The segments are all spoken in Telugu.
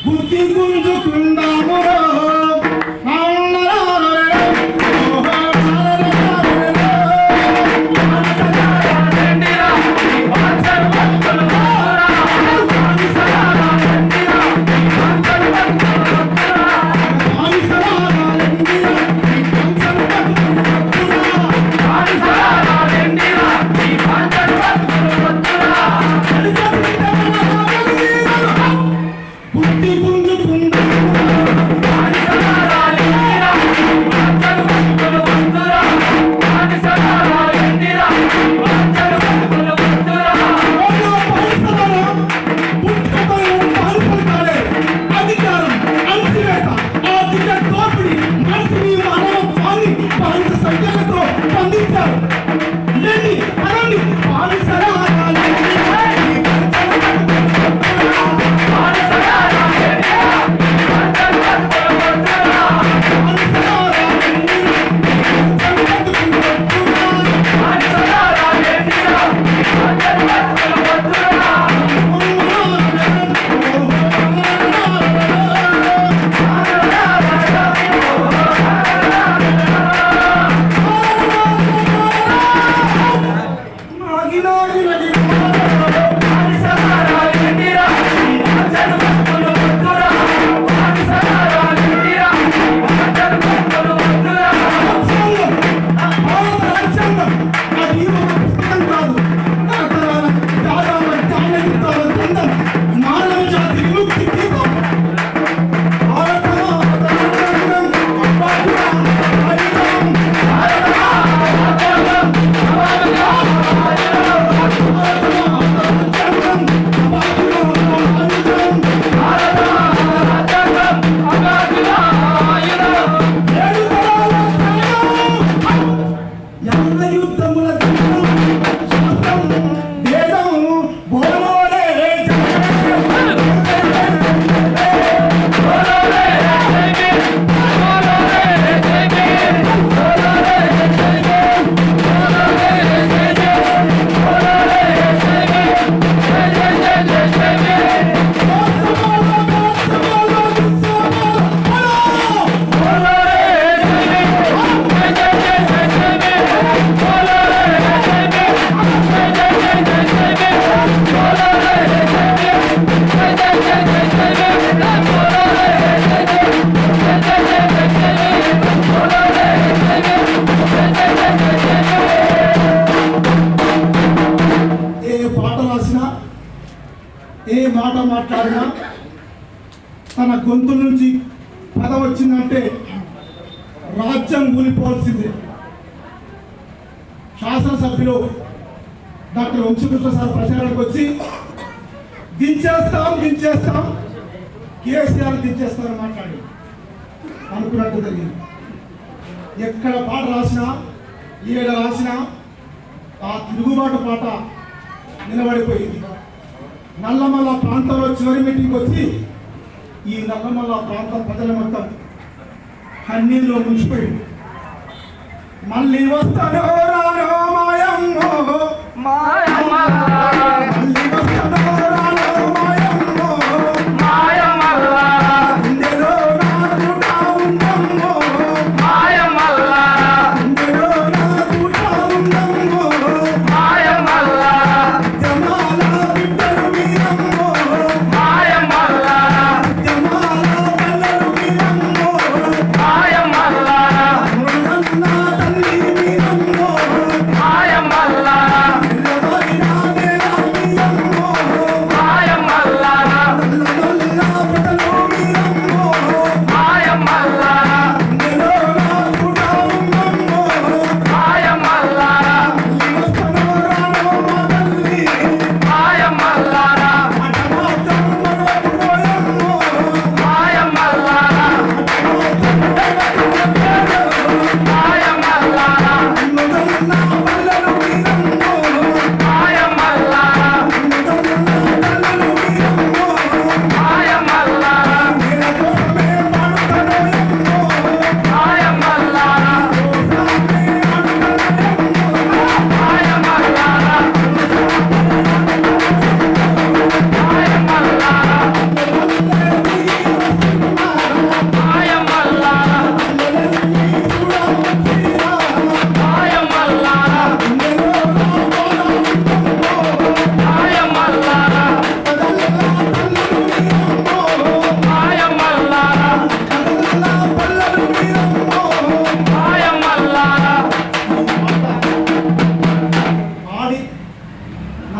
బుద్ధి గుంజుకుందాము ఏ మాట మాట్లాడినా తన గొంతు నుంచి పదం వచ్చిందంటే రాజ్యం కూలిపోవాల్సిందే. శాసనసభ్యులు డాక్టర్ వంశీకృష్ణ సార్ ప్రచారానికి వచ్చి దించేస్తాం కేసీఆర్ దించేస్తారని మాట్లాడి అనుకున్నట్టు జరిగింది. ఎక్కడ పాట రాసినా ఏడ రాసినా ఆ తిరుగుబాటు పాట నిలబడిపోయింది. నల్లమల్ల ప్రాంతంలో చివరి మీటింగ్ వచ్చి ఈ నల్లమల్ల ప్రాంతం ప్రజల మొత్తం కన్నీళ్ళు ముంచిపోయింది. మళ్ళీ వస్తానో రానో మాయమ్మో మళ్ళీ వస్తానో రానో మాయమ్మో గుండెలో నాటుతా ఉందమ్మో గుండెలో నాటుతా ఉందమ్మో జమాల బిడ్డలు మీరమ్మో జమాల పిల్లలు మీరమ్మో మురళన్న తల్లి మీరమ్మో పిల్లవారి నాదేనా మీ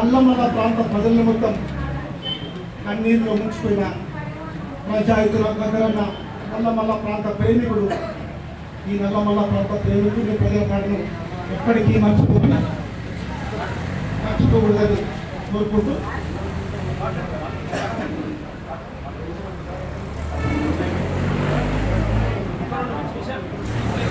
నల్లమల్ల ప్రాంత ప్రజల మొత్తం కన్నీరులో ముంచిపోయిన పంచాయతీల దగ్గరన్న నల్లమల్ల ప్రాంత ప్రేమికుడు. ఈ నల్లమల్ల ప్రాంత ప్రేమికుడిని ప్రజల పాటను ఎప్పటికీ మర్చిపోకూడదని కోరుకుంటూ